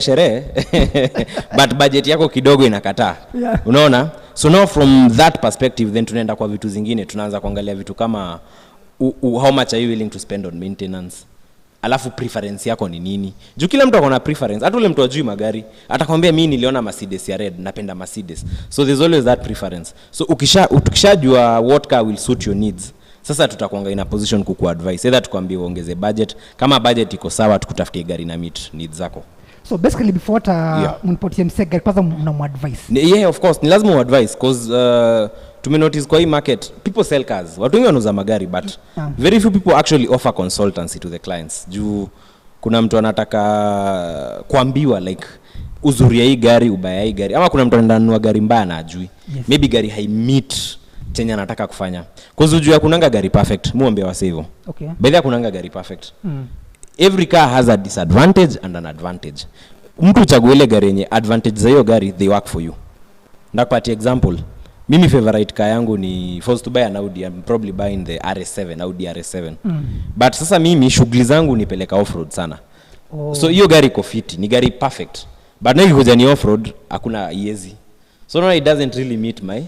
sherehe but budget yako kidogo inakataa. Yeah. Unaona? So now from that perspective then tunaenda kwa vitu zingine, tunaanza kuangalia vitu kama how much are you willing to spend on maintenance? Alafu preference yako ni nini? Juu kila mtu akona preference. Hata ule mtu ajui magari, atakwambia mimi niliona Mercedes ya red, napenda Mercedes. So there's always that preference. So ukishajua what car will suit your needs, sasa tutakuanga in a position kukuadvise. Either tukwambie uongeze budget, kama budget iko sawa tukutafutie gari na meet needs zako. So basically before mnipatie msega kwanza mnamadvise. Yeah, of course, ni lazima uadvise because tumenotice kwa hii market people sell cars. Watu wengi wanauza magari but very few people actually offer consultancy to the clients. Juu kuna mtu anataka kuambiwa like uzuri ya hii gari, ubaya hii gari, ama kuna mtu ananunua gari mbaya na ajui. Yes. Maybe gari hai meet chenye anataka kufanya. Cause ujua kunanga gari perfect, muombe wase hivyo. Okay. By the kunanga gari perfect. Every car has a disadvantage and an advantage. Mtu chague ile gari yenye advantage za hiyo gari, they work for you. Ndakupatia example. Mimi favorite car yangu ni forced to buy an Audi. I'm probably buying the RS7, Audi RS7. But sasa mimi shughuli zangu nipeleka off-road sana. So hiyo gari iko fiti, ni gari perfect. But na ikikuja ni off-road, hakuna iezi. So no, it doesn't really meet my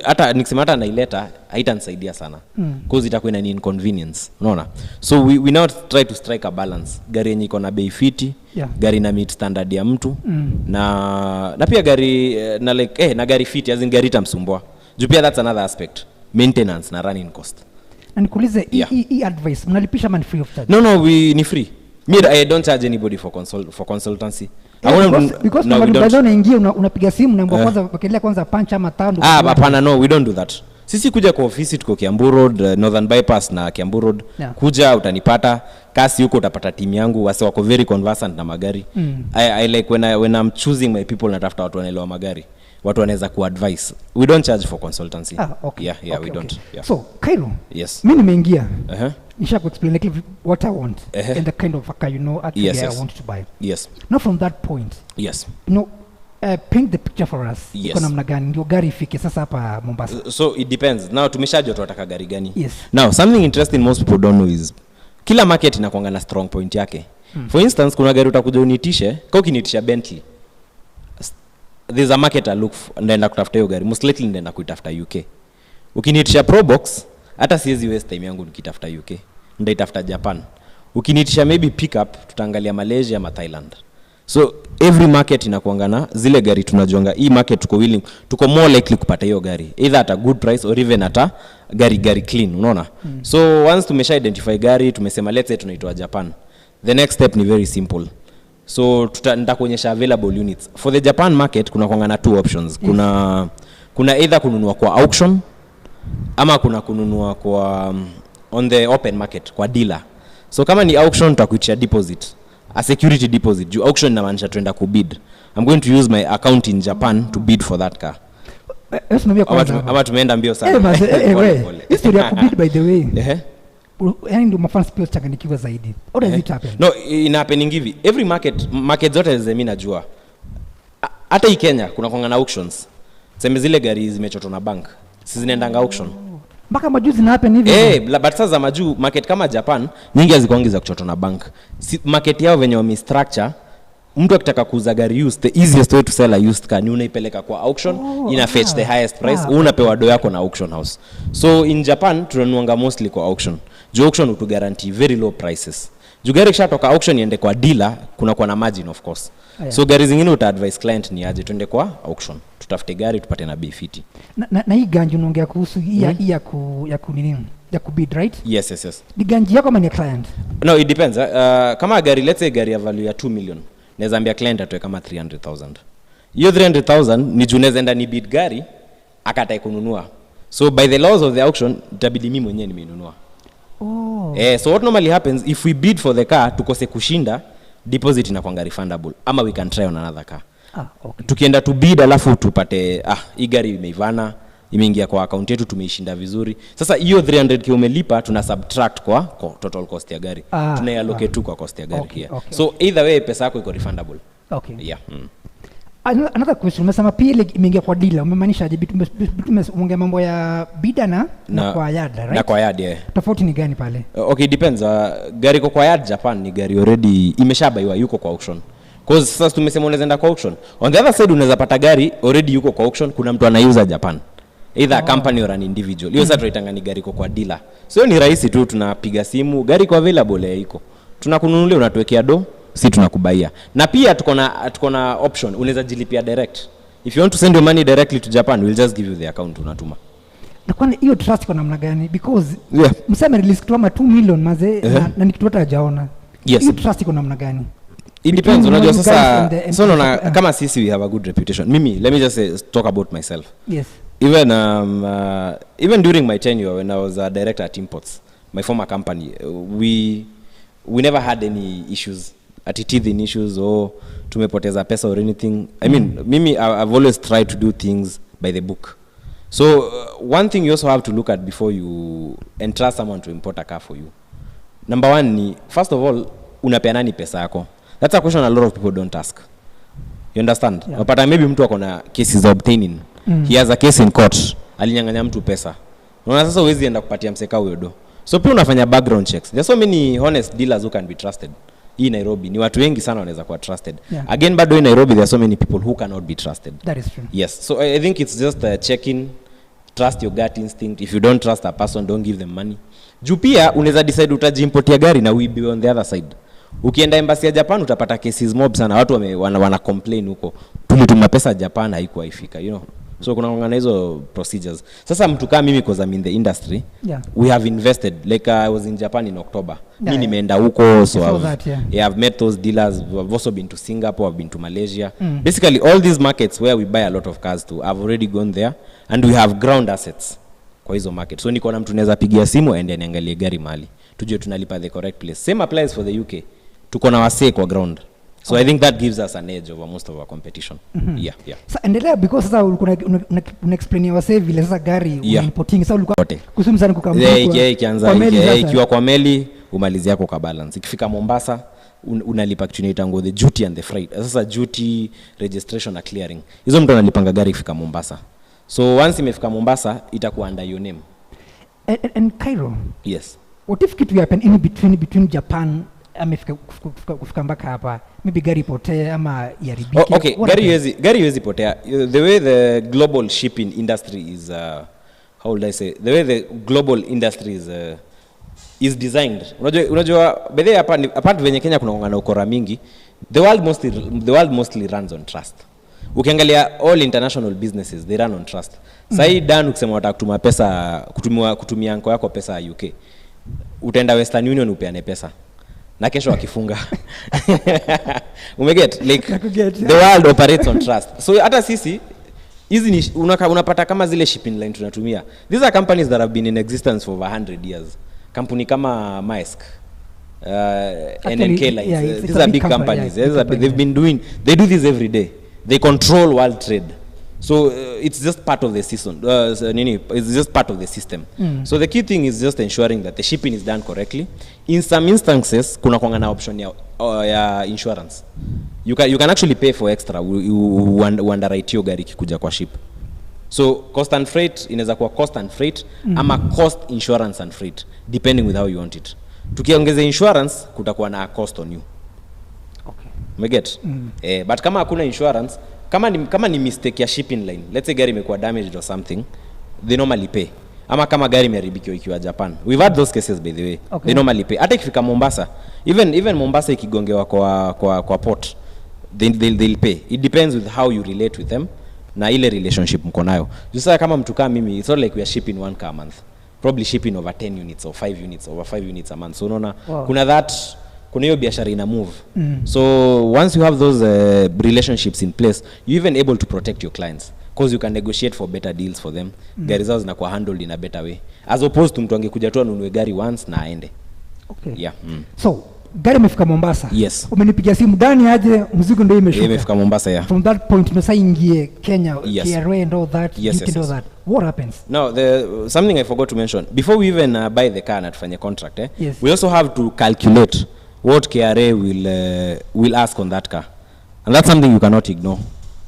hata nikisema hata naileta haitanisaidia sana because itakuwa ni inconvenience, unaona. So we now try to strike a balance. Gari yenye iko na bei fiti, gari na meet standard ya mtu na pia gari na like na gari fiti as in gari tamsumbua. Juu pia that's another aspect, maintenance na running cost. Na nikuulize hii advice mnalipisha man free of charge? No, we ni free. I don't charge anybody for consultancy. Because no, unaingia unapiga simu na kwanza wakelea kwanza punch ama tando. Hapana, no, we don't do that. Sisi kuja kwa ofisi tuko Kiambu Road, Northern Bypass na Kiambu Road. Kuja utanipata, kasi huko utapata timu yangu, wase wako very conversant na magari. I like when I'm choosing my people, natafuta watu wanaelewa magari. Watu wanaweza kuadvise. We don't charge for consultancy. Okay. Yeah, okay, we don't. Yeah. So, Kairo. Yes. Mimi nimeingia. Nisha explain like what I want and the kind of car actually yes. I want to buy. Yes. Now from that point. Yes. Paint the picture for us. Yes. Kuna namna gani ndio gari ifike sasa hapa Mombasa? So it depends. Now tumeshajua tunataka gari gani. Yes. Now something interesting most people don't know is kila market inakuanga na strong point yake. For instance, kuna gari utakuja unitishe, kwa ukinitisha Bentley. There's a market I look ndaenda kutafuta hiyo gari. Most likely ndaenda kuitafuta UK. Ukinitisha Probox, hata siwezi waste time yangu nikitafuta UK. Ndaitafuta Japan. Ukinitisha maybe pickup, tutaangalia Malaysia ama Thailand. So every market inakuangana zile gari tunajonga. Hii market tuko more likely kupata hiyo gari. Either at a good price or even at a gari clean, unaona? So once tumesha identify gari, tumesema let's say tunaitoa Japan. The next step ni very simple. So nitakuonyesha available units. For the Japan market kuna kuangana two options. Kuna either kununua kwa auction ama kuna kununua kwa on the open market kwa dealer. So kama ni auction tutakuitia deposit, a security deposit. Juu auction inamaanisha tuenda kubid. I'm going to use my account in Japan to bid for that car. Ama tumeenda mbio sana. History ya kubid by the way. Yani ndio mafans pia changanikiwa zaidi. How does it happen? No, ina happening hivi. Every market zote mimi najua. Hata hii Kenya kuna kuangana auctions. Sema zile gari zimechotwa na bank. Sisi zinaendanga auction. Mpaka majuzi na happen hivi. But sasa maju market kama Japan nyingi hazikuangiza kuchotwa na bank. Market yao venye wame structure, mtu akitaka kuuza gari used, the easiest way to sell a used car ni unaipeleka kwa auction, ina fetch the highest price, unapewa do yako na auction house. So in Japan tunanuanga mostly kwa auction. Juu auction utu guarantee very low prices. Juu gari kishatoka auction iende kwa dealer, kuna kwa na margin of course. So gari zingine uta advise client ni aje tuende kwa auction. Tutafute gari tupate na bei fiti. Na hii ganji unaongea kuhusu hii ya kubid, right? Yes. Ni ganji yako ama ni client? No, it depends. Kama gari, let's say gari ya value ya 2 million. Naweza ambia client atoe kama 300,000. Hiyo 300,000 ni junaweza enda ni bid gari akatai kununua. So by the laws of the auction itabidi mimi mwenyewe nimeinunua. So what normally happens if we bid for the car tukose kushinda, deposit inakuwa refundable ama we can try on another car. Okay. Tukienda to bid alafu tupate hii gari imeivana, imeingia kwa account yetu, tumeishinda vizuri. Sasa hiyo 300k umelipa tuna subtract kwa total cost ya gari. Tunaiallocate tu kwa cost ya gari. Okay. So either way pesa yako iko refundable. Okay. Yeah. Another question, umesema pia ile imeingia kwa dealer, umemaanisha aje? Umeongea mambo ya bidder na kwa yard, right? Na kwa yard, yeah. Tofauti ni gani pale? Okay, depends. Gari kwa yard Japan ni gari already imeshabaiwa, yuko kwa auction. Cause sasa tumesema unaweza enda kwa auction. On the other side unaweza pata gari already yuko kwa auction, kuna mtu anaiuza Japan. Either a company or an individual. Hiyo sasa tunaitanga ni gari kwa dealer. So ni rahisi tu, tunapiga simu, gari kwa available iko. Tunakununulia, unatuwekea do, si tunakubaia. Na pia tuko na option, unaweza jilipia direct. If you want to send your money directly to Japan, we'll just give you the account unatuma. Na kwani hiyo trust kwa namna gani? Because mseme release kama 2 million maze na ni kitu hata hajaona. Yes. Hiyo trust kwa namna gani? It depends. Unajua sasa so na kama sisi we have a good reputation. Mimi, let me just talk about myself. Yes. Even during my tenure when I was a director at Imports, my former company, we never had any issues, teething issues or tumepoteza pesa or anything. I mean, Mimi, I've always tried to do things by the book. So one thing you also have to look at before you entrust someone to import a car for you. Number one ni, first of all, unapea nani pesa yako? That's a question a lot of people don't ask. You understand? Yeah. But maybe mtu akona cases of obtaining. He has a case in court. Alinyang'anya mtu pesa. Unaona sasa huwezi enda kupatia mseka huyo do. So pia unafanya background checks. There's so many honest dealers who can be trusted. Hii Nairobi ni watu wengi sana wanaweza kuwa trusted. Yeah. Again, bado in Nairobi there are so many people who cannot be trusted. That is true. Yes. So I think it's just checking, trust your gut instinct. If you don't trust a person, don't give them money. Juu pia unaweza decide utajiimportia gari na uibiwe on the other side. Ukienda embassy ya Japan utapata cases mob sana, watu wana complain huko, tulituma pesa Japan haikuwa ifika, you know. So kuna ngana hizo procedures. Sasa mtu kama mimi, because I'm in the industry, we have invested. Like I was in Japan in October. Mimi nimeenda huko, so I've met those dealers. I've also been to Singapore, I've been to Malaysia. Basically all these markets where we buy a lot of cars to, I've already gone there, and we have ground assets kwa hizo market. So niko na mtu naweza pigia simu aende niangalie gari mahali, tujue tunalipa the correct place. Same applies for the UK. Tuko na wasee kwa ground. So I think that gives us an edge over most of our competition. Yeah. Sasa endelea, because sasa una explain wasee vile sasa gari importing. Sasa ulikuwa kusumu sana kukamua ikiwa kwa meli umalizi yako kwa balance. Ikifika Mombasa unalipa kitu inaitwa the duty and the freight. Sasa duty, registration na clearing, hizo mtu analipanga gari ikifika Mombasa. So once imefika Mombasa itakuwa under your name. And Kairo, yes, what if kitu happen in between Japan amefika kufika mpaka hapa, maybe gari potee ama yaribike? Okay, gari yezi potea. The way the global shipping industry is how would I say, the way the global industry is designed, unajua bedhe apart venye Kenya kuna ngana ukora mingi, the world mostly runs on trust. Ukiangalia all international businesses, they run on trust. Sai Dan ukisema wataka kutuma pesa, kutumia anko yako pesa UK, utaenda Western Union upeane pesa na kesho wakifunga. Umeget? Like the world operates on trust. So hata sisi hizi ni unapata kama zile shipping line tunatumia. These are companies that have been in existence for over 100 years. Kampuni kama Maersk, NNK Lines, these are big companies. They do this every day. They control world trade. So it's just part of the season. It's just part of the system. So the key thing is just ensuring that the shipping is done correctly. In some instances, kuna kwanga na option ya insurance. You can actually pay for extra. You underwrite your gari kikuja kwa ship. So cost and freight inaweza kuwa cost and freight ama cost, insurance and freight, depending with how you want it. Tukiongeza insurance kutakuwa na cost on you. Okay. Umeget? But kama hakuna insurance, kama ni mistake ya shipping line, let's say gari imekuwa damaged or something, they normally pay. Ama kama gari imeharibikiwa ikiwa Japan, we've had those cases by the way. Okay. They normally pay. Hata ikifika Mombasa, even Mombasa ikigongewa kwa port, they'll pay. It depends with how you relate with them na ile relationship mko nayo. Sasa kama mtu kama mimi, it's not like we are shipping 1 car a month, probably shipping over 10 units or 5 units, over 5 units a month. So unaona kuna hiyo biashara ina move. So once you have those relationships in place, you even able to protect your clients, because you can negotiate for better deals for them. Gari zao zinakuwa handled in a better way, as opposed to mtu angekuja tu anunue gari once na aende. Okay. Yeah. So gari imefika Mombasa. Yes. Umenipigia simu ndani aje mzigo ndio imeshuka. Imefika Mombasa, yeah. From that point no ingie Kenya, yes. KRA and all that. Yes, you can do that. What happens? Now, something I forgot to mention. Before we even buy the car na tufanye contract, yes. we also have to calculate what KRA will ask on that car. And that's something you cannot ignore.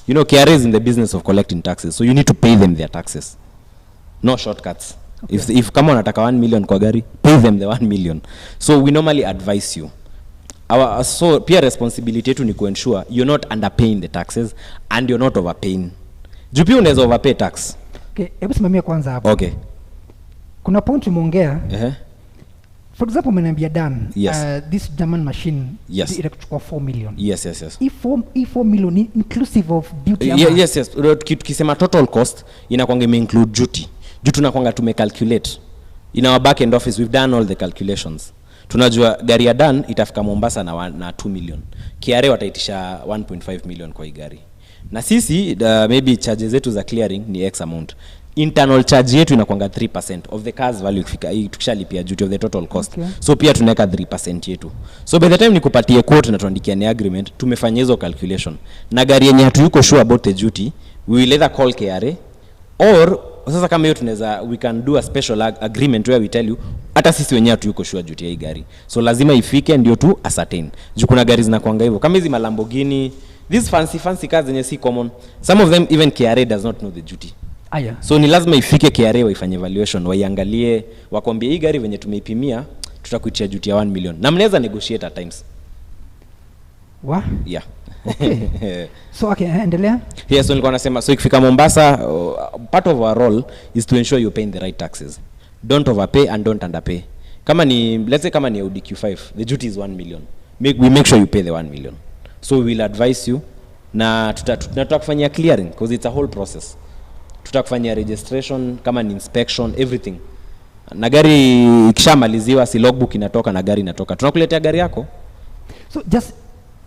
You know, KRA is in the business of collecting taxes, so you need to pay them their taxes. No shortcuts. Okay. If kama unataka 1 million kwa gari, pay them the 1 million. So we normally advise you. So peer responsibility yetu ni ensure you're not underpaying the taxes and you're not overpaying. Juu pia unaweza overpay tax. Okay, hebu simamia kwanza hapo. Okay. Kuna point umeongea. For example, umeniambia Dan, yes. This German machine itakuchukua 4 million. Yes. If 4 million inclusive of duty. Yes. Tukisema total cost inakwanga include duty. Juu tunakwanga tumecalculate. In our back end office we've done all the calculations. Tunajua gari ya Dan itafika Mombasa na 2 million. KRA wataitisha 1.5 million kwa hii gari. Na sisi maybe charges zetu za clearing ni X amount. Internal charge yetu inakuanga 3% of the car's value tukishalipia duty of the total cost. Okay. So pia tunaweka 3% yetu. So by the time nikupatie quote na tuandikia ni agreement, tumefanya hizo calculation. Na gari yenye hatuyuko sure about the duty, we will either call KRA or sasa kama hiyo tunaweza we can do a special agreement where we tell you hata sisi wenyewe hatuyuko sure duty ya hii gari. So lazima ifike ndio tu ascertain. Juu kuna gari zinakuanga hivyo. Kama hizi Lamborghini, these fancy cars zenye si common. Some of them even KRA does not know the duty. Aya. So ni lazima ifike KRA waifanye evaluation, waiangalie, wakwambie hii gari venye tumeipimia, tutakuitia duty ya 1 million. Na mnaweza negotiate at times. Yeah. Okay. So okay, endelea. Yes, so nilikuwa nasema, so ikifika Mombasa, part of our role is to ensure you're paying the right taxes. Don't overpay and don't underpay. Kama ni, let's say kama ni Audi Q5, the duty is 1 million. We make sure you pay the 1 million. So we will advise you, na tutakufanyia clearing, because it's a whole process. Tutakufanyia registration, kama ni inspection, everything. Na gari ikishamaliziwa, si logbook inatoka na gari inatoka. Tunakuletea gari yako. So just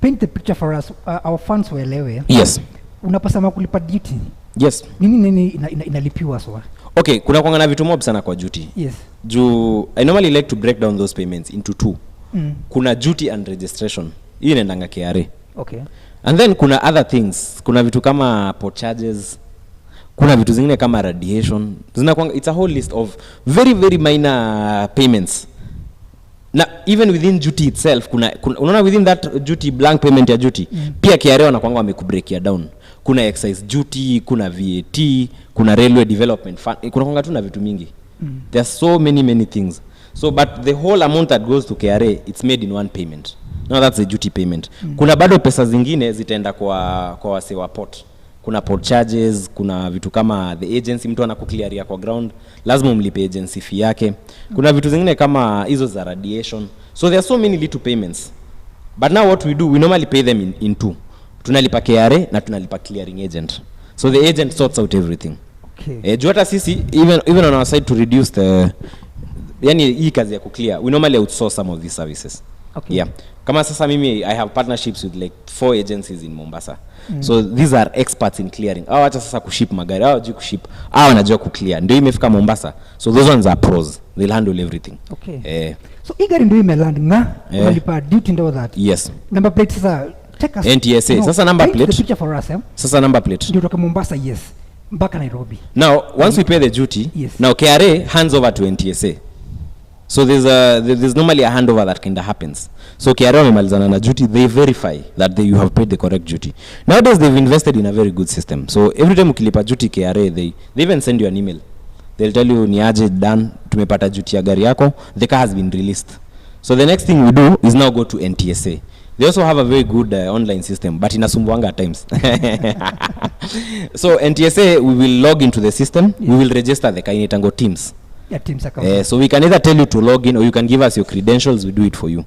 paint the picture for us, our fans waelewe. Yes. Unaposema kulipa duty. Yes. Nini inalipiwa sawa? Okay, kuna kuangana vitu mob sana kwa duty. Yes. I normally like to break down those payments into two. Kuna duty and registration. Hii inaendanga KRA. Okay. And then kuna other things. Kuna vitu kama port charges. Kuna vitu zingine kama radiation. It's a whole list of very, very minor payments. Na even within duty itself, unaona within that duty, blank payment ya duty, pia KRA wanakuanga wamekubreakia down. Kuna excise duty, kuna VAT, kuna railway development fund, kuna kuanga tu na vitu mingi. There are so many things. So but the whole amount that goes to KRA, it's made in one payment. Now that's the duty payment. Kuna bado pesa zingine zitaenda kwa wase wa port. Kuna port charges, kuna vitu kama the agency, mtu anakuklearia kwa ground, lazima umlipe agency fee yake. Kuna vitu zingine kama hizo za radiation. So there are so many little payments. But now what we do, we normally pay them in two. Tunalipa KRA na tunalipa clearing agent. So the agent sorts out everything. Okay. Juu hata sisi, even on our side to reduce the, yani hii kazi ya kuclear, we normally outsource some of these services. Okay. Yeah. Kama sasa mimi, I have partnerships with like 4 agencies in Mombasa. So these are experts in clearing. Acha sasa kuship magari, hawajui kuship, wanajua kuclear. Ndio imefika Mombasa. So those ones are pros. They'll handle everything. Okay. So hii gari ndio imeland na unalipa duty ndio that. Yes. Number plate sasa check us. NTSA. Sasa number plate. The picture for us, eh? Sasa number plate. Ndio kutoka Mombasa, yes. Mpaka Nairobi. Now, once we pay the duty, yes. Now KRA hands over to NTSA. So there's normally a handover that kind of happens. So KRA wamemalizana na duty, they verify that you have paid the correct duty. Nowadays they've invested in a very good system. So every time ukilipa duty KRA, they even send you an email. They'll tell you ni aje done, tumepata duty ya gari yako, the car has been released. So the next thing we do is now go to NTSA. They also have a very good online system, but inasumbuanga at times. So NTSA, we will log into the system, yes. We will register the car in Tango Teams. Yeah, Teams account. So we can either tell you to log in or you can give us your credentials, we do it for you.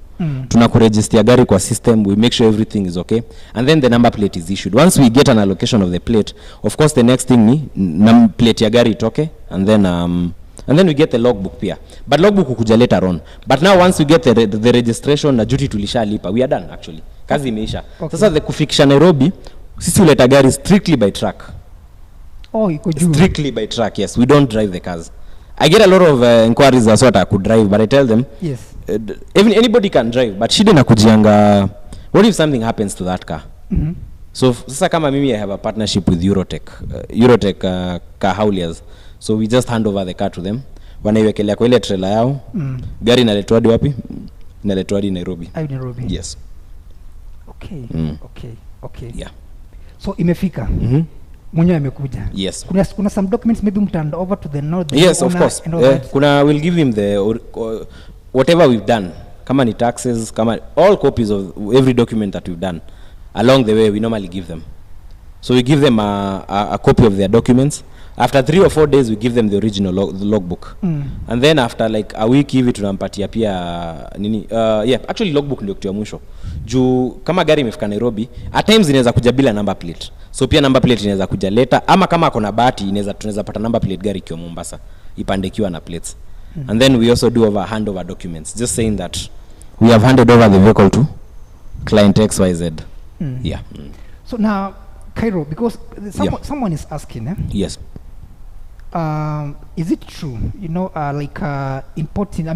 Tunakuregister gari kwa system, we make sure everything is okay, and then the number plate is issued. Once we get an allocation of the plate, of course the next thing ni plate ya gari itoke, and then we get the logbook pia. But logbook ukuja later on. But now once we get the registration na duty tulishalipa, we are done actually. Kazi imeisha. Okay. Sasa the kufikisha Nairobi, sisi uleta gari strictly by truck. Oh, iko juu. Strictly by truck, yes. We don't drive the cars. I get a lot of inquiries as what I could drive, but I tell them, yes. Even anybody can drive, but shida nakujianga, what if something happens to that car? So sasa kama mimi, I have a partnership with Eurotech car hauliers. So we just hand over the car to them. Wanaiwekelea kwa ile trailer yao. Gari inaletwa hadi wapi? Inaletwa hadi Nairobi. Nairobi. Yes. Okay. Okay. Yeah. So imefika. Mwenyewe amekuja. Yes. Kuna some documents maybe mtand over to the north. Yes, of course. Kuna we'll give him the whatever we've done. Kama ni taxes, kama all copies of every document that we've done. Along the way we normally give them. So we give them a copy of their documents. After 3 or 4 days we give them the original logbook. And then after like a week hivi tunampatia pia nini actually logbook ndio kitu ya mwisho. Juu kama gari imefika Nairobi, at times inaweza kuja bila number plate. So pia number plate inaweza kuja later, ama kama ako na bahati tunaweza pata number plate gari ikiwa Mombasa ipandikiwa na plates. And then we also do over handover documents, just saying that we have handed over the vehicle to client XYZ. Yeah. So now Kairo, because someone is asking, yes, is it true, importing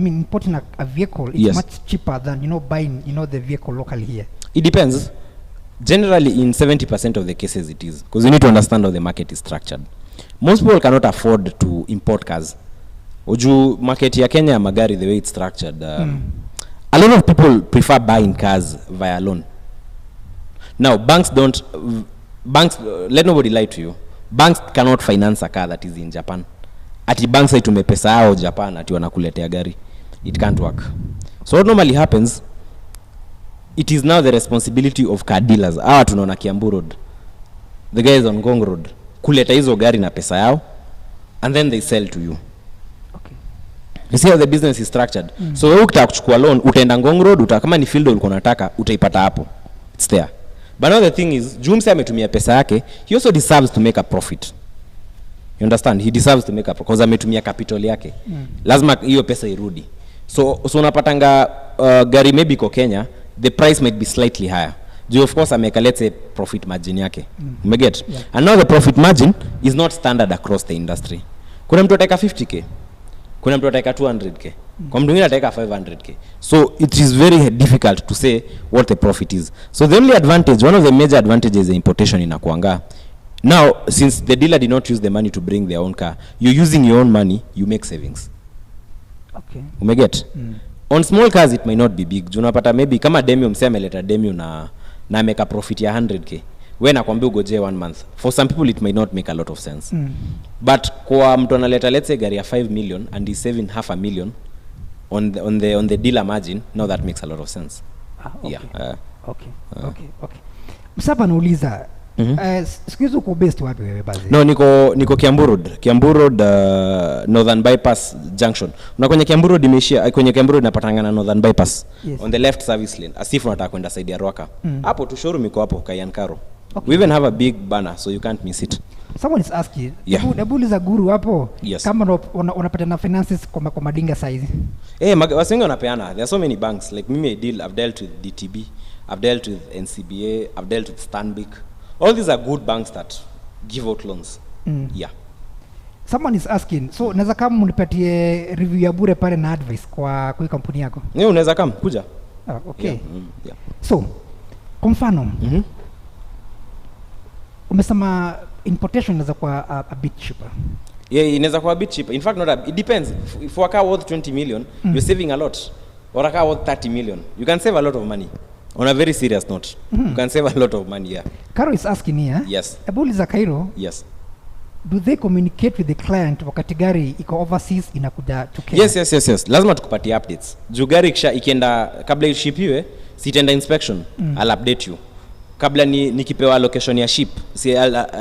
a vehicle is much cheaper than, buying, the vehicle locally here? It depends. Generally, in 70% of the cases it is, because you need to understand how the market is structured. Most people cannot afford to import cars. Uju market ya Kenya magari, the way it's structured, a lot of people prefer buying cars via loan. Now, banks, let nobody lie to you. Banks cannot finance a car that is in Japan. Ati banks itume pesa yao Japan ati wanakuletea gari. It can't work. So what normally happens, it is now the responsibility of car dealers. Hawa tunaona Kiambu Road, the guys on Ngong Road, kuleta hizo gari na pesa yao, and then they sell to you. Okay. You see how the business is structured. So wewe ukitaka kuchukua loan, utaenda Ngong Road, kama ni field ulikuwa unataka, utaipata hapo. It's there. But now the thing is, Jumse ametumia pesa yake, he also deserves to make a profit. You understand? He deserves to make a profit because ametumia capital yake. Lazima hiyo pesa irudi. So unapatanga gari maybe kwa Kenya, the price might be slightly higher. Of course ameka, let's say, profit margin yake. Umeget? Yeah. And now the profit margin is not standard across the industry. Kuna mtu ataka 50k. Kuna mtu ataka 200k. Kwa mtu mwingine ataka 500k. So it is very difficult to say what the profit is. So the only advantage, one of the major advantages in importation inakuanga, now since the dealer did not use the money to bring their own car, you're using your own money, you make savings. Okay. Umeget? On small cars it might not be big. Unapata maybe kama Demio msema ameleta Demio na make a profit ya 100k. Wewe nakwambia ugoje 1 month. For some people it might not make a lot of sense. But kwa mtu analeta, let's say, gari ya 5 million and he's saving $500,000 on the dealer margin, now that makes a lot of sense. Okay. Yeah. Okay. Msapa nauliza, siku hizo uko based wapi wewe bazi? No, niko Kiambu Road, Northern Bypass Junction. Na kwenye Kiambu Road imeishia, kwenye Kiambu Road napatanga na Northern Bypass. Yes. On the left service lane, asifu nataka kwenda side ya Ruaka. Hapo tu showroom iko hapo Kairo. Okay. We even have a big banner so you can't miss it. Someone is asking, uliza guru hapo, yes, kama unapata na finances kwa madinga size? Wasengi wanapeana. There are so many banks. Like mimi I've dealt with DTB, I've dealt with NCBA, I've dealt with Stanbic. All these are good banks that give out loans. Yeah. Someone is asking, so naweza kama mnipatie review ya bure pale na advice kwa kampuni yako? Unaweza kama kuja. Okay. Yeah. So, kwa mfano, umesema importation inaweza kuwa a bit cheaper. Yeah, inaweza kuwa a bit cheaper. In fact, it depends. For a car worth 20 million, you're saving a lot. Or a car worth 30 million, you can save a lot of money. On a very serious note, you can save a lot of money, yeah. Kairo is asking here. Yes. Ebuliza Kairo. Yes. Do they communicate with the client wakati gari iko overseas inakuja to Kenya? Yes. Lazima tukupatie updates. Juu gari ikienda kabla ishipiwe, sitaenda inspection, I'll update you. Kabla nikipewa location ya ship,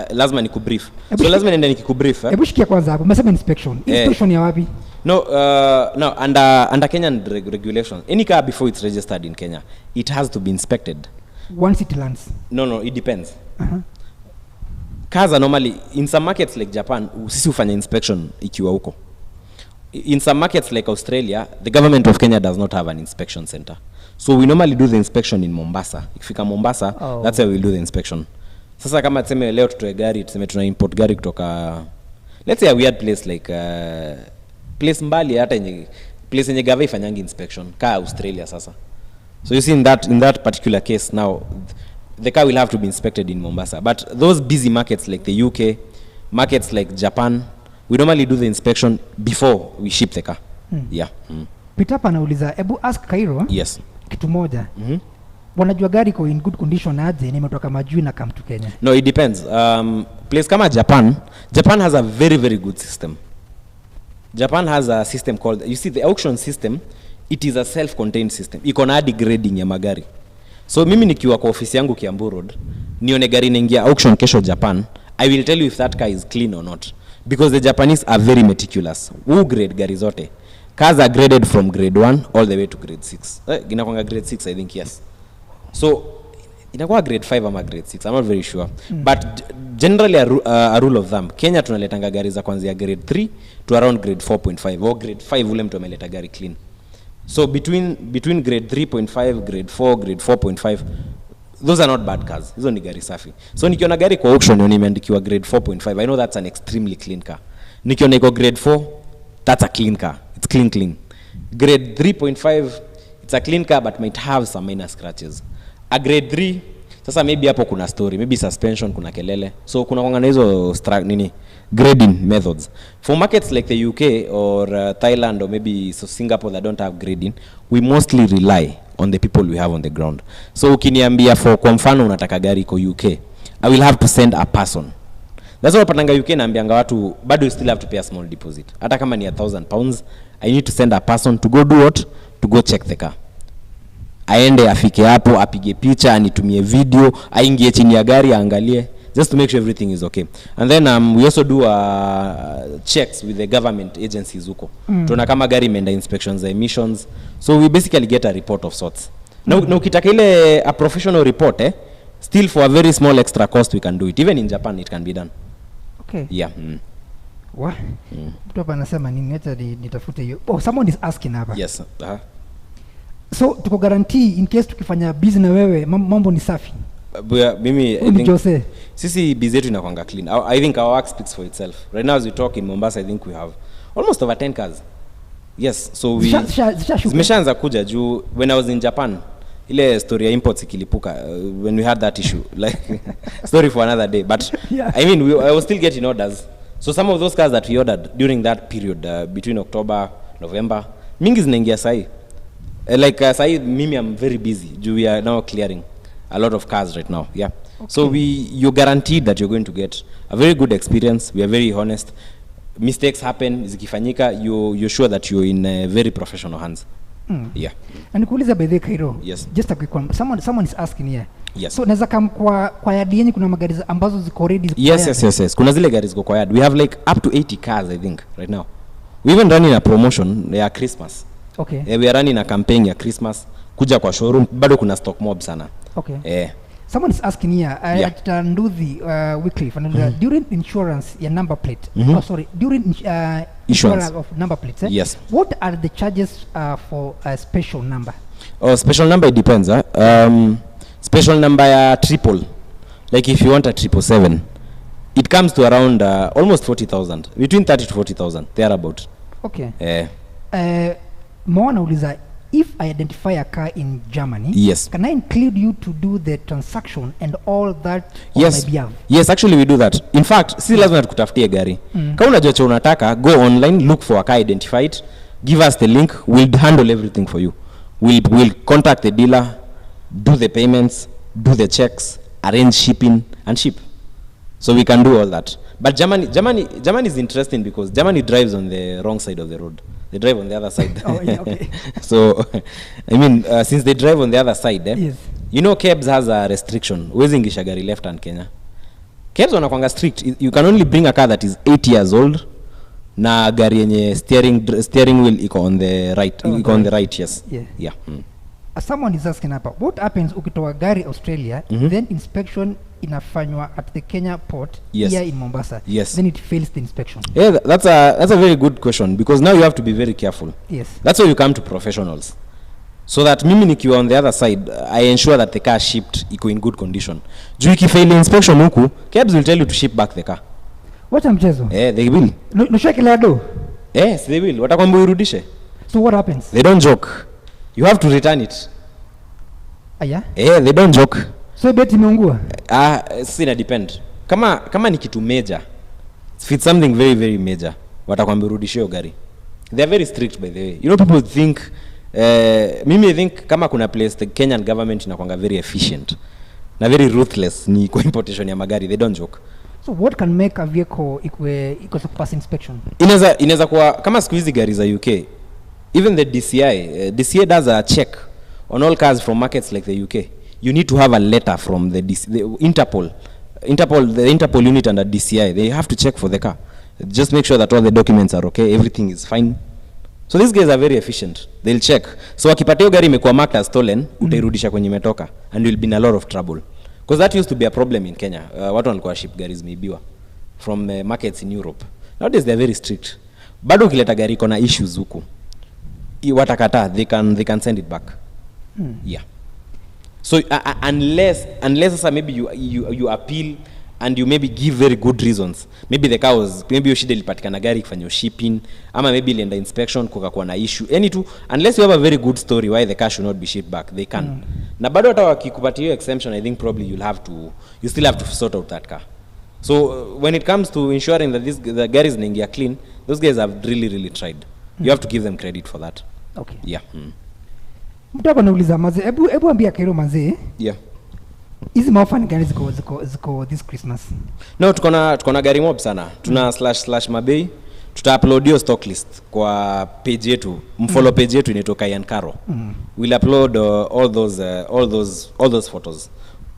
lazima nikubrief. So lazima niende nikikubrief. Hebu shikia kwanza hapo. Umesema inspection. Inspection ya wapi? No, under Kenyan regulations, any car before it's registered in Kenya, it has to be inspected. Once it lands? No, it depends. Cars are normally, in some markets like Japan, sisi ufanya inspection ikiwa huko. In some markets like Australia, the government of Kenya does not have an inspection center. So we normally do the inspection in Mombasa. Ikifika Mombasa, that's where we'll do the inspection. Sasa kama tuseme leo tutoe gari, tuseme tuna import gari kutoka, let's say a weird place like place mbali hata place yenye gava ifanyangi inspection ka Australia sasa. So you see in that particular case now the car will have to be inspected in Mombasa. But those busy markets like the UK, markets like Japan, we normally do the inspection before we ship the car. Yeah. Pitapa anauliza, ebu ask Kairo. Yes. Kitu moja. wanajua gari iko in good condition aje nimetoka majui na come to Kenya? No, it depends. Place kama Japan has a very very good system. Japan has a system called, you see the auction system, it is a self-contained system. Iko na hadi grading ya magari. So mimi nikiwa kwa ofisi yangu Kiambu Road, nione gari inaingia auction kesho Japan, I will tell you if that car is clean or not. Because the Japanese are very meticulous. Who grade gari zote? Cars are graded from grade 1 all the way to grade 6. Inakuanga grade 6 I think, yes. So inakuwa grade 5 ama grade 6, I'm not very sure. But generally a rule of thumb, Kenya tunaletanga gari za kuanzia grade 3 to around grade 4.5 or grade 5 ule mtu ameleta gari clean. So between grade 3.5, grade 4, grade 4.5, those are not bad cars. Hizo ni gari safi. So nikiona gari kwa auction nimeandikiwa grade 4.5, I know that's an extremely clean car. Nikiona iko grade 4, that's a clean car. It's clean. Grade 3.5, it's a clean car but might have some minor scratches. A grade 3, sasa maybe hapo kuna story, maybe suspension kuna kelele. So kuna kwanga na hizo grading methods. For markets like the UK or Thailand or maybe Singapore that don't have grading, we mostly rely on the people we have on the ground. So ukiniambia kwa mfano unataka gari ko UK, I will have to send a person. That's why patanga UK naambianga watu bado you still have to pay a small deposit. Hata kama ni £1,000, I need to send a person to go do what? To go check the car. Aende afike hapo, apige picha, anitumie video, aingie chini ya gari aangalie, just to make sure everything is okay. And then we also do checks with the government agencies huko. Tuna kama gari imeenda inspections, emissions. So we basically get a report of sorts. Na ukitaka ile a professional report, still for a very small extra cost we can do it. Even in Japan it can be done. Okay. Yeah. Mtu hapa anasema nini? Acha nitafute hiyo. Oh, someone is asking hapa. Yes. So tuko guarantee in case tukifanya busy na wewe mambo ni safi. Mimi I think sisi busy yetu inakwanga clean. I think our work speaks for itself. Right now as we talk in Mombasa, I think we have almost over 10 cars. Yes, so we zimeshaanza kuja juu. When I was in Japan, ile story ya imports ikilipuka, when we had that issue, like story for another day, but yeah. I mean I was still getting orders. So some of those cars that we ordered during that period between October, November, mingi zinaingia sahi. Sahi mimi I'm very busy. We are now clearing a lot of cars right now. Yeah. Okay. So you're guaranteed that you're going to get a very good experience. We are very honest. Mistakes happen, zikifanyika, you're sure that you're in very professional hands. Yeah. And nikuuliza by the Kairo. Yes. Just a quick one. Someone is asking here. Yes. So naweza kama kwa yard yenyu kuna magari ambazo ziko ready. Yes. Kuna zile gari ziko kwa yard. We have like up to 80 cars I think right now. We even running a promotion ya Christmas. Okay. We are running a campaign ya Christmas. Kuja kwa showroom bado kuna stock mob sana. Okay. Someone is asking here at Nduthi Wycliffe during insurance ya number plate. During insurance of number plates. Yes. What are the charges for a special number? Special number it depends. Special number ya triple. Like if you want a 777, it comes to around almost 40,000. Between 30 to 40,000 thereabout. Okay. Mwana uliza, if I identify a car in Germany, yes, can I include you to do the transaction and all that on yes. my behalf? Yes, actually we do that. In fact, si lazima tukutafutie gari. Kama unajua cha unataka, go online, look for a car, identify it, give us the link, we'll handle everything for you. We'll contact the dealer, do the payments, do the checks, arrange shipping and ship. So we can do all that. But Germany is interesting because Germany drives on the wrong side of the road. They drive on the other side. Oh, yeah, okay. So, I mean, since they drive on the other side, yes. You know, Kebs has a restriction. Huwezi ingisha gari left hand Kenya. Kebs wanakwanga strict. You can only bring a car that is 8 years old. Na gari yenye steering wheel iko on the right. Iko on the right, yes. Yeah. Someone is asking about what happens ukitoa gari Australia, then inspection inafanywa at the Kenya port here in Mombasa. Yes. Then it fails the inspection. Yeah, that's a very good question because now you have to be very careful. Yes. That's why you come to professionals. So that mimi nikiwa on the other side, I ensure that the car shipped iko in good condition. Juu ikifail inspection huku, Cabs will tell you to ship back the car. Wacha mchezo. They will. Nushekela do? Yes, they will. Watakwambia urudishe. So what happens? They don't joke. You have to return it. Aya? They don't joke. So beti imeungua? Sina depend. Kama ni kitu major, if it's something very very major, watakwambia urudishe hiyo gari. They are very strict by the way. You know, people think Mimi I think kama kuna place the Kenyan government inakuanga very efficient na very ruthless ni kwa importation ya magari, they don't joke. So what can make a vehicle iko to pass inspection? Inaweza kuwa kama siku hizi gari za UK, even the DCI does a check on all cars from markets like the UK. You need to have a letter from the Interpol, the Interpol unit under DCI. They have to check for the car, just make sure that all the documents are okay, everything is fine. So these guys are very efficient, they'll check. So wakipata hiyo gari imekuwa marked as stolen, utairudisha kwenye imetoka, and you'll be in a lot of trouble. Because that used to be a problem in Kenya. Watu walikuwa ship gari zimeibiwa from markets in Europe. Nowadays they are very strict. Bado ukileta gari iko na issues huku, watakata, they can send it back. Yeah. So unless maybe you appeal and you maybe give very good reasons, maybe the car was, maybe hiyo shida ilipatikana gari kufanya shipping, ama maybe ilienda inspection kukakuwa na issue, any two, unless you have a very good story why the car should not be shipped back, they can. Na bado hata wakikupatia hiyo exemption, I think probably you still have to sort out that car. So when it comes to ensuring that the gari is naingia clean, those guys have really tried. You have to give them credit for that. Okay. Yeah. Mtu hapa anauliza mazee, hebu ambia Kairo mazee. Yeah. Hizi maofa ni gani ziko this Christmas? No, tuko na gari mob sana. Tuna slash mabei. Tuta-upload your stock list kwa page yetu. Mfollow page yetu inaitwa Kairo. We'll upload all those photos.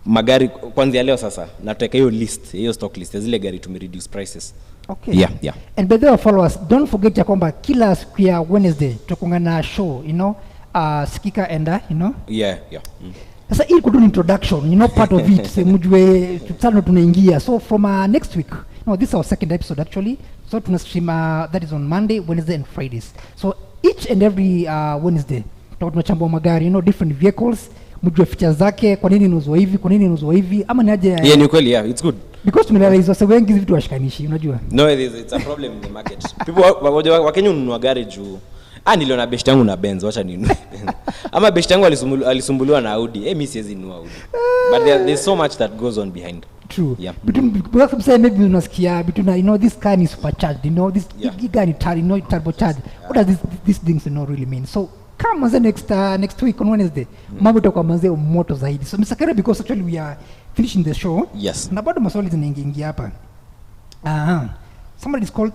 Magari kwanza leo sasa na tutaweka hiyo list, hiyo stock list zile gari tumereduce prices. Okay. Yeah. And by the way, followers, don't forget ya kwamba kila siku ya Wednesday tutakuwa na show, Sikika Enda, Yeah. Sasa hii kudu introduction, part of it, mjue tutano tunaingia. So from next week, this is our second episode actually. So tuna stream that is on Monday, Wednesday and Fridays. So each and every Wednesday tunachambua magari, different vehicles, mjue features zake, kwa nini inauzwa hivi, ama ni aje. Yeah, ni kweli, yeah, it's good. Because tumerealize wase wengi vitu washikanishi, unajua. No, it's a problem in the market. People Wakenya hununua gari juu niliona best yangu na Benz, wacha ninunue Benz. Ama best yangu alisumbuliwa na Audi. Mimi siwezi nunua Audi. But there's so much that goes on behind. True. Yeah. Because say maybe unasikia between this car is supercharged, this car is turbocharged. What does these things really mean? So come as next week on Wednesday. Mambo itakuwa manze moto zaidi. So Mr. Kairo, because actually we are finishing the show. Yes. Na bado maswali zinaingia hapa. Somebody is called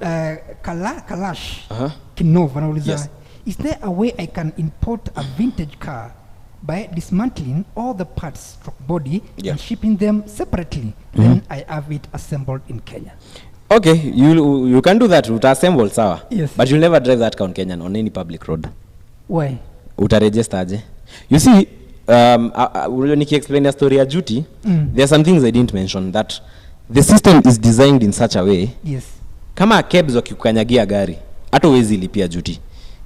Kalash Kinov anauliza, yes. Is there a way I can import a vintage car by dismantling all the parts, truck body, and shipping them separately? Then I have it assembled in Kenya. Okay, you can do that. Uta-assemble, sawa. Yes. But you'll never drive that car on Kenyan on any public road. Why? Uta-register aje. You see, niki-explain the story of duty, there are some things I didn't mention, that the system is designed in such a way. Yes. Kama kebs wakikukanyagia gari, hata uwezi lipia duty.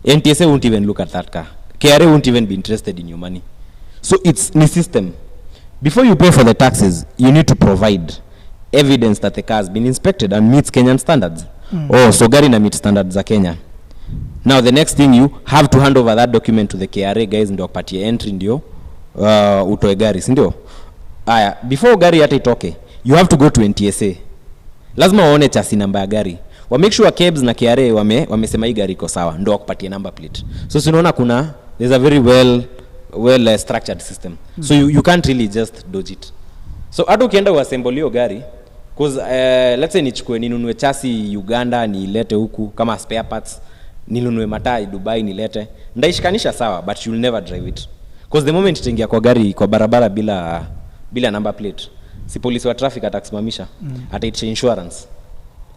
NTSA won't even look at that car. KRA won't even be interested in your money. So it's a system. Before you pay for the taxes, you need to provide evidence that the car has been inspected and meets Kenyan standards. So gari na meet standards za Kenya. Now the next thing, you have to hand over that document to the KRA guys, ndio wapatie entry, ndio utoe gari, si ndio? Aya, before gari hata itoke, you have to go to NTSA. Lazima waone chassis namba ya gari. Wa make sure KEBS na KRA wamesema hii gari iko sawa, ndio wakupatie number plate. So tunaona there's a very well structured system. So you can't really just dodge it. So hata ukienda uassemble hiyo gari, cause let's say ninunue chassis Uganda nilete huku kama spare parts, ninunue mataa Dubai nilete, ndaishikanisha sawa, but you'll never drive it. Cause the moment itaingia kwa gari kwa barabara bila number plate, si polisi wa traffic atakusimamisha, ataitisha insurance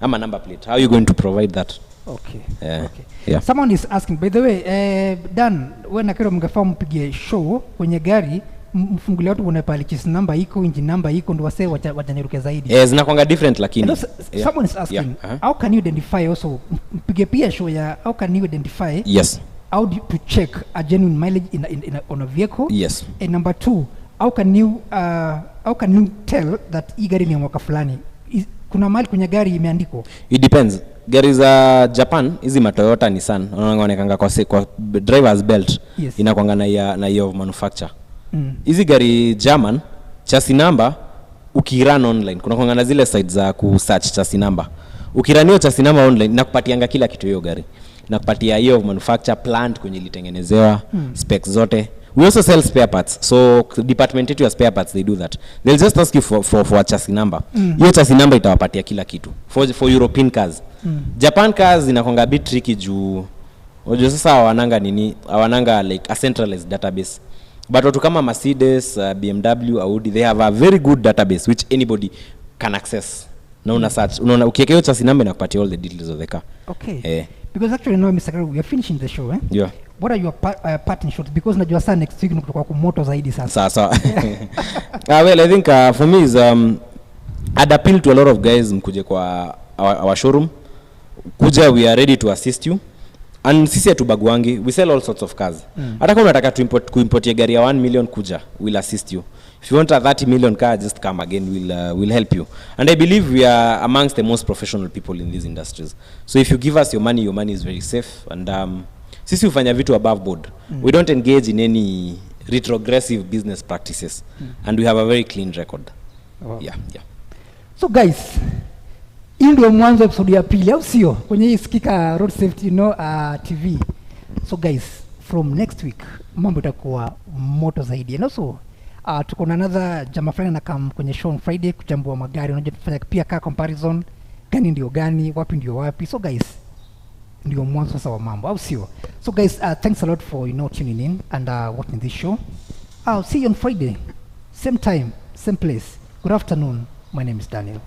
ama number plate. How are you going to provide that? Okay. Okay. Yeah. Someone is asking, by the way, Dan, when Kairo mngefaa mpige show kwenye gari, mfungulia watu unapalichis number iko, engine number iko, ndio wase wajaniruke zaidi. Zinakwanga different lakini. Someone is asking, how can you identify also, mpige pia show ya, how can you identify? Yes. How do to check a genuine mileage on a vehicle? Yes. And number 2, how can you tell that hii gari ni mwaka fulani? Kuna mali kwenye gari imeandikwa? It depends. Gari za Japan, hizi Toyota, Nissan, wanaonekanga kwa driver's belt, yes, inakwanga na year of manufacture. Hizi gari German, chassis number ukirun online, kuna kwanga na zile sites za ku search chassis number. Ukiranio chassis number online, nakupatianga kila kitu hiyo gari. inakupatia year of manufacture, plant kwenye ilitengenezewa, specs zote. We also sell spare parts. So department yetu ya spare parts, they do that. They'll just ask you for a chassis number. Hiyo chassis number itawapatia kila kitu. For European cars. Japan cars inakonga a bit tricky juu unajua sasa hawananga like a centralized database. But watu kama Mercedes, BMW, Audi, they have a very good database which anybody can access. Na una search, unaona ukiweka hiyo chassis number inakupatia all the details of the car. Okay. Because actually now Mr. Khalif, we are finishing the show, eh? Yeah. What are your parting shots? Because najua sana next week nikutoka kwa moto zaidi sasa. Sawa. Well, I think for me is I'd appeal to a lot of guys mkuje kwa our showroom. Kuja, we are ready to assist you. And sisi atubaguangi, we sell all sorts of cars. Hata kama unataka kuimport gari ya 1 million kuja, we'll assist you. If you want a 30 million car, just come again, we'll help you. And I believe we are amongst the most professional people in these industries. So if you give us your money is very safe. And sisi ufanya vitu above board. We don't engage in any retrogressive business practices. And we have a very clean record. Oh. Yeah. So guys, hii ndio mwanzo episode ya pili au sio? Kwenye hii Sikika Road Safety TV. So guys, from next week mambo itakuwa moto zaidi. And also tuko na another jamaa fulani na come kwenye show on Friday kuchambua magari. Unajua tufanya pia car comparison, gani ndio gani, wapi ndio wapi. So guys, ndio mwanzo sasa wa mambo au sio? So guys, thanks a lot for tuning in and watching this show. I'll see you on Friday, same time, same place. Good afternoon. My name is Daniel.